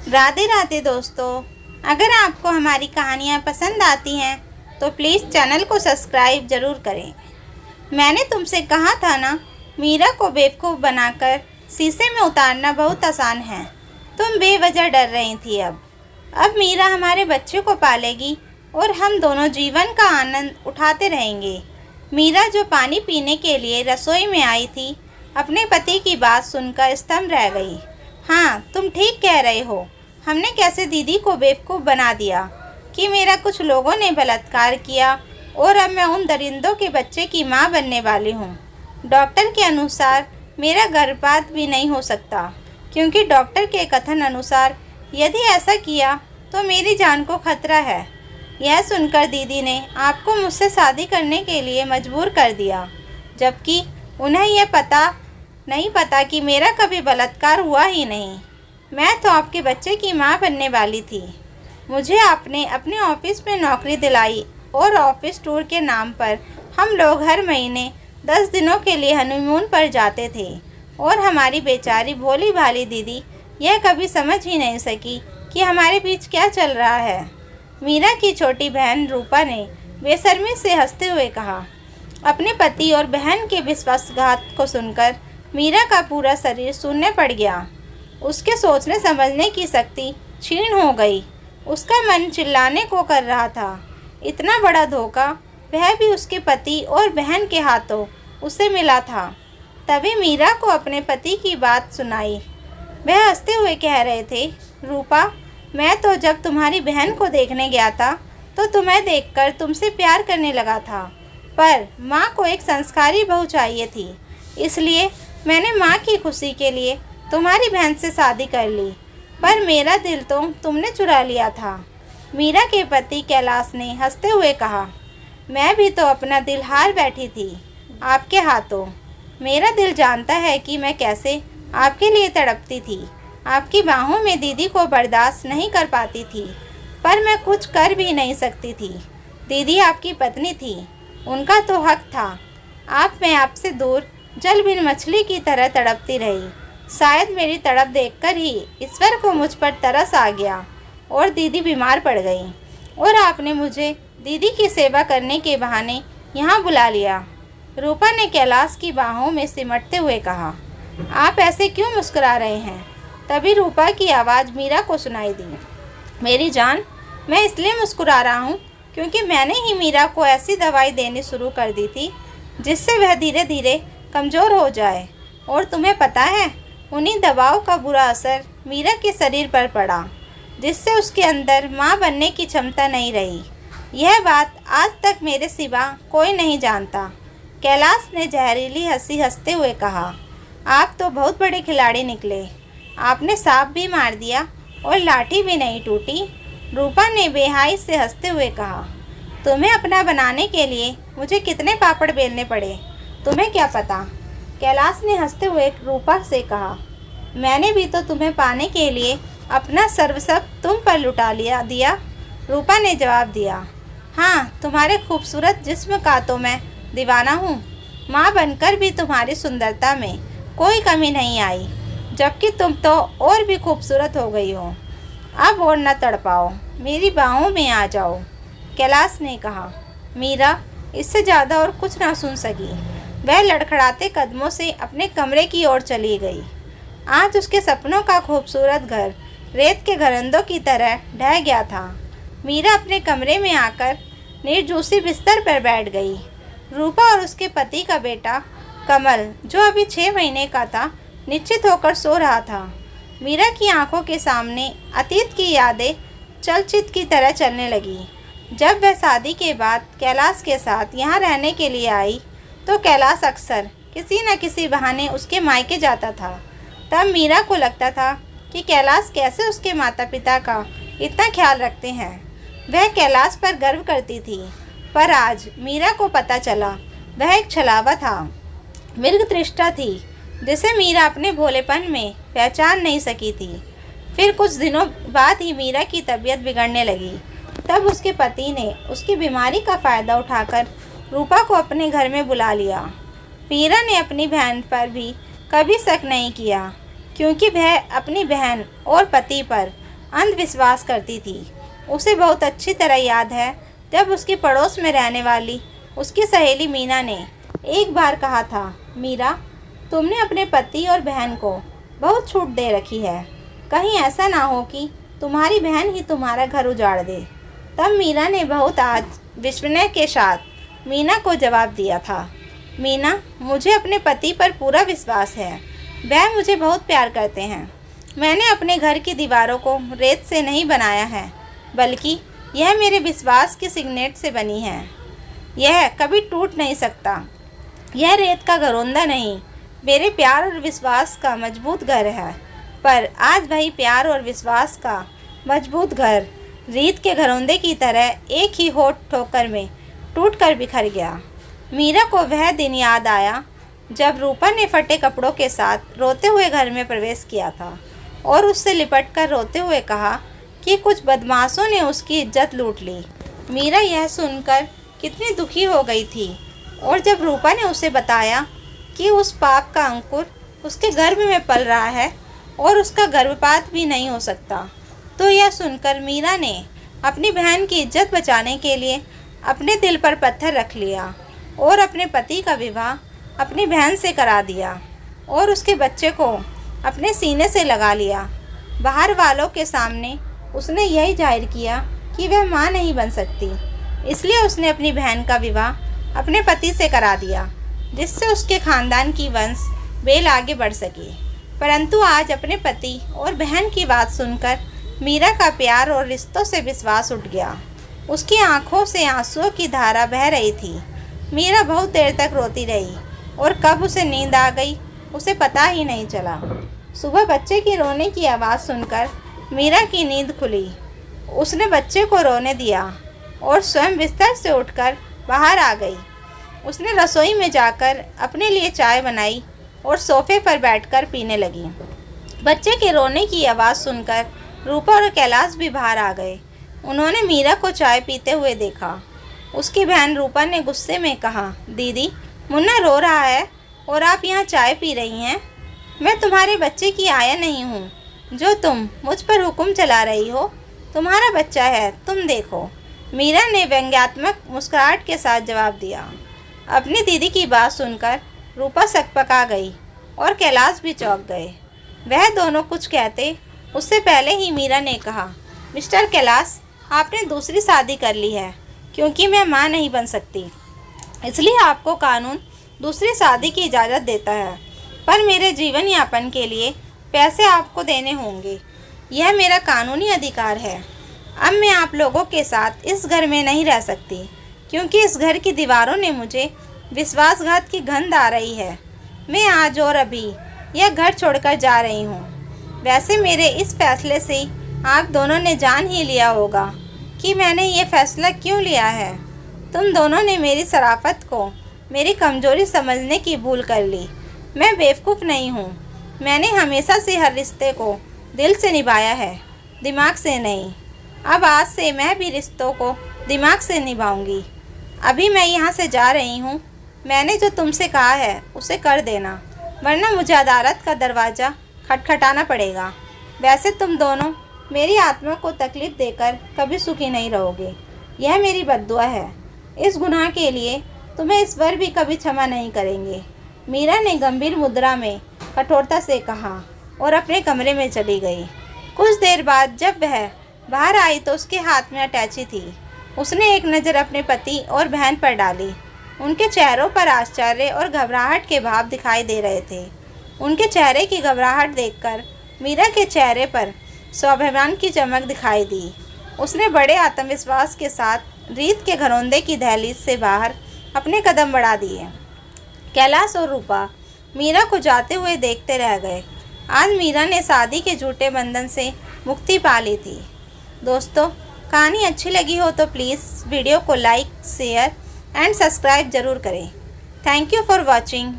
राधे राधे दोस्तों। अगर आपको हमारी कहानियाँ पसंद आती हैं तो प्लीज़ चैनल को सब्सक्राइब ज़रूर करें। मैंने तुमसे कहा था ना, मीरा को बेवकूफ़ बनाकर शीशे में उतारना बहुत आसान है। तुम बेवजह डर रही थी। अब मीरा हमारे बच्चे को पालेगी और हम दोनों जीवन का आनंद उठाते रहेंगे। मीरा जो पानी पीने के लिए रसोई में आई थी, अपने पति की बात सुनकर स्तंभ रह गई। हाँ, तुम ठीक कह रहे हो। हमने कैसे दीदी को बेवकूफ़ बना दिया कि मेरा कुछ लोगों ने बलात्कार किया और अब मैं उन दरिंदों के बच्चे की माँ बनने वाली हूँ। डॉक्टर के अनुसार मेरा गर्भपात भी नहीं हो सकता, क्योंकि डॉक्टर के कथन अनुसार यदि ऐसा किया तो मेरी जान को खतरा है। यह सुनकर दीदी ने आपको मुझसे शादी करने के लिए मजबूर कर दिया, जबकि उन्हें यह नहीं पता कि मेरा कभी बलात्कार हुआ ही नहीं। मैं तो आपके बच्चे की माँ बनने वाली थी। मुझे आपने अपने ऑफिस में नौकरी दिलाई और ऑफिस टूर के नाम पर हम लोग हर महीने 10 दिनों के लिए हनीमून पर जाते थे और हमारी बेचारी भोली भाली दीदी यह कभी समझ ही नहीं सकी कि हमारे बीच क्या चल रहा है। मीरा की छोटी बहन रूपा ने बेशर्मी से हंसते हुए कहा। अपने पति और बहन के विश्वासघात को सुनकर मीरा का पूरा शरीर शून्य पड़ गया। उसके सोचने समझने की शक्ति क्षीण हो गई। उसका मन चिल्लाने को कर रहा था। इतना बड़ा धोखा, वह भी उसके पति और बहन के हाथों उसे मिला था। तभी मीरा को अपने पति की बात सुनाई। वह हंसते हुए कह रहे थे, रूपा, मैं तो जब तुम्हारी बहन को देखने गया था तो तुम्हें देखकर तुमसे प्यार करने लगा था, पर माँ को एक संस्कारी बहू चाहिए थी, इसलिए मैंने माँ की खुशी के लिए तुम्हारी बहन से शादी कर ली, पर मेरा दिल तो तुमने चुरा लिया था। मीरा के पति कैलाश ने हंसते हुए कहा, मैं भी तो अपना दिल हार बैठी थी आपके हाथों। मेरा दिल जानता है कि मैं कैसे आपके लिए तड़पती थी। आपकी बाहों में दीदी को बर्दाश्त नहीं कर पाती थी, पर मैं कुछ कर भी नहीं सकती थी। दीदी आपकी पत्नी थी, उनका तो हक था। मैं आपसे दूर जल बिन मछली की तरह तड़पती रही। शायद मेरी तड़प देखकर ही ईश्वर को मुझ पर तरस आ गया और दीदी बीमार पड़ गई और आपने मुझे दीदी की सेवा करने के बहाने यहाँ बुला लिया। रूपा ने कैलाश की बाहों में सिमटते हुए कहा, आप ऐसे क्यों मुस्कुरा रहे हैं? तभी रूपा की आवाज़ मीरा को सुनाई दी। मेरी जान, मैं इसलिए मुस्कुरा रहा हूँ क्योंकि मैंने ही मीरा को ऐसी दवाई देनी शुरू कर दी थी जिससे वह धीरे धीरे कमज़ोर हो जाए। और तुम्हें पता है, उन्हीं दवाओं का बुरा असर मीरा के शरीर पर पड़ा, जिससे उसके अंदर माँ बनने की क्षमता नहीं रही। यह बात आज तक मेरे सिवा कोई नहीं जानता। कैलाश ने जहरीली हंसी हंसते हुए कहा, आप तो बहुत बड़े खिलाड़ी निकले। आपने सांप भी मार दिया और लाठी भी नहीं टूटी। रूपा ने बेहाई से हंसते हुए कहा, तुम्हें अपना बनाने के लिए मुझे कितने पापड़ बेलने पड़े, तुम्हें क्या पता? कैलाश ने हंसते हुए रूपा से कहा, मैंने भी तो तुम्हें पाने के लिए अपना सर्वस्व तुम पर लुटा दिया। रूपा ने जवाब दिया, हाँ, तुम्हारे खूबसूरत जिस्म का तो मैं दीवाना हूँ। माँ बनकर भी तुम्हारी सुंदरता में कोई कमी नहीं आई, जबकि तुम तो और भी खूबसूरत हो गई हो। अब और न तड़पाओ, मेरी बाहों में आ जाओ। कैलाश ने कहा। मीरा इससे ज़्यादा और कुछ ना सुन सकी। वह लड़खड़ाते कदमों से अपने कमरे की ओर चली गई। आज उसके सपनों का खूबसूरत घर रेत के घरंदों की तरह ढह गया था। मीरा अपने कमरे में आकर निर्जूसी बिस्तर पर बैठ गई। रूपा और उसके पति का बेटा कमल, जो अभी 6 महीने का था, निश्चित होकर सो रहा था। मीरा की आंखों के सामने अतीत की यादें चलचित्र की तरह चलने लगी। जब वह शादी के बाद कैलाश के साथ यहाँ रहने के लिए आई तो कैलाश अक्सर किसी न किसी बहाने उसके मायके जाता था। तब मीरा को लगता था कि कैलाश कैसे उसके माता पिता का इतना ख्याल रखते हैं। वह कैलाश पर गर्व करती थी, पर आज मीरा को पता चला वह एक छलावा था, मृगतृष्णा थी, जिसे मीरा अपने भोलेपन में पहचान नहीं सकी थी। फिर कुछ दिनों बाद ही मीरा की तबीयत बिगड़ने लगी। तब उसके पति ने उसकी बीमारी का फ़ायदा उठाकर रूपा को अपने घर में बुला लिया। मीरा ने अपनी बहन पर भी कभी शक नहीं किया, क्योंकि वह अपनी बहन और पति पर अंधविश्वास करती थी। उसे बहुत अच्छी तरह याद है जब उसकी पड़ोस में रहने वाली उसकी सहेली मीना ने एक बार कहा था, मीरा, तुमने अपने पति और बहन को बहुत छूट दे रखी है, कहीं ऐसा ना हो कि तुम्हारी बहन ही तुम्हारा घर उजाड़ दे। तब मीरा ने बहुत आज विस्मय के साथ मीना को जवाब दिया था, मीना, मुझे अपने पति पर पूरा विश्वास है, वह मुझे बहुत प्यार करते हैं। मैंने अपने घर की दीवारों को रेत से नहीं बनाया है, बल्कि यह मेरे विश्वास की सिग्नेट से बनी है। यह कभी टूट नहीं सकता। यह रेत का घरौंदा नहीं, मेरे प्यार और विश्वास का मजबूत घर है। पर आज वही प्यार और विश्वास का मजबूत घर रेत के घरौंदे की तरह एक ही होठ ठोकर में टूट कर बिखर गया। मीरा को वह दिन याद आया जब रूपा ने फटे कपड़ों के साथ रोते हुए घर में प्रवेश किया था और उससे लिपट कर रोते हुए कहा कि कुछ बदमाशों ने उसकी इज्जत लूट ली। मीरा यह सुनकर कितनी दुखी हो गई थी, और जब रूपा ने उसे बताया कि उस पाप का अंकुर उसके गर्भ में पल रहा है और उसका गर्भपात भी नहीं हो सकता, तो यह सुनकर मीरा ने अपनी बहन की इज्जत बचाने के लिए अपने दिल पर पत्थर रख लिया और अपने पति का विवाह अपनी बहन से करा दिया और उसके बच्चे को अपने सीने से लगा लिया। बाहर वालों के सामने उसने यही जाहिर किया कि वह मां नहीं बन सकती, इसलिए उसने अपनी बहन का विवाह अपने पति से करा दिया, जिससे उसके खानदान की वंश बेल आगे बढ़ सके। परंतु आज अपने पति और बहन की बात सुनकर मीरा का प्यार और रिश्तों से विश्वास उठ गया। उसकी आंखों से आंसुओं की धारा बह रही थी। मीरा बहुत देर तक रोती रही और कब उसे नींद आ गई उसे पता ही नहीं चला। सुबह बच्चे की रोने की आवाज़ सुनकर मीरा की नींद खुली। उसने बच्चे को रोने दिया और स्वयं बिस्तर से उठकर बाहर आ गई। उसने रसोई में जाकर अपने लिए चाय बनाई और सोफे पर बैठकर पीने लगी। बच्चे के रोने की आवाज़ सुनकर रूपा और कैलाश भी बाहर आ गए। उन्होंने मीरा को चाय पीते हुए देखा। उसकी बहन रूपा ने गुस्से में कहा, दीदी, मुन्ना रो रहा है और आप यहाँ चाय पी रही हैं। मैं तुम्हारे बच्चे की आया नहीं हूँ जो तुम मुझ पर हुक्म चला रही हो। तुम्हारा बच्चा है, तुम देखो। मीरा ने व्यंग्यात्मक मुस्कुराहट के साथ जवाब दिया। अपनी दीदी की बात सुनकर रूपा सकपका गई और कैलाश भी चौंक गए। वह दोनों कुछ कहते उससे पहले ही मीरा ने कहा, मिस्टर कैलाश, आपने दूसरी शादी कर ली है क्योंकि मैं मां नहीं बन सकती, इसलिए आपको कानून दूसरी शादी की इजाज़त देता है, पर मेरे जीवन यापन के लिए पैसे आपको देने होंगे। यह मेरा कानूनी अधिकार है। अब मैं आप लोगों के साथ इस घर में नहीं रह सकती क्योंकि इस घर की दीवारों ने मुझे विश्वासघात की गंध आ रही है। मैं आज और अभी यह घर छोड़कर जा रही हूँ। वैसे मेरे इस फैसले से आप दोनों ने जान ही लिया होगा कि मैंने ये फैसला क्यों लिया है। तुम दोनों ने मेरी शराफत को मेरी कमज़ोरी समझने की भूल कर ली। मैं बेवकूफ़ नहीं हूँ। मैंने हमेशा से हर रिश्ते को दिल से निभाया है, दिमाग से नहीं। अब आज से मैं भी रिश्तों को दिमाग से निभाऊंगी। अभी मैं यहाँ से जा रही हूँ। मैंने जो तुमसे कहा है उसे कर देना, वरना मुझे अदालत का दरवाज़ा खटखटाना पड़ेगा। वैसे तुम दोनों मेरी आत्मा को तकलीफ़ देकर कभी सुखी नहीं रहोगे। यह मेरी बद्दुआ है। इस गुनाह के लिए तुम्हें ईश्वर भी कभी क्षमा नहीं करेंगे। मीरा ने गंभीर मुद्रा में कठोरता से कहा और अपने कमरे में चली गई। कुछ देर बाद जब वह बाहर आई तो उसके हाथ में अटैची थी। उसने एक नज़र अपने पति और बहन पर डाली। उनके चेहरों पर आश्चर्य और घबराहट के भाव दिखाई दे रहे थे। उनके चेहरे की घबराहट देखकर मीरा के चेहरे पर स्वाभिमान की चमक दिखाई दी। उसने बड़े आत्मविश्वास के साथ रीत के घरौंदे की दहलीज से बाहर अपने कदम बढ़ा दिए। कैलाश और रूपा मीरा को जाते हुए देखते रह गए। आज मीरा ने शादी के झूठे बंधन से मुक्ति पा ली थी। दोस्तों, कहानी अच्छी लगी हो तो प्लीज़ वीडियो को लाइक, शेयर एंड सब्सक्राइब ज़रूर करें। Thank you for watching.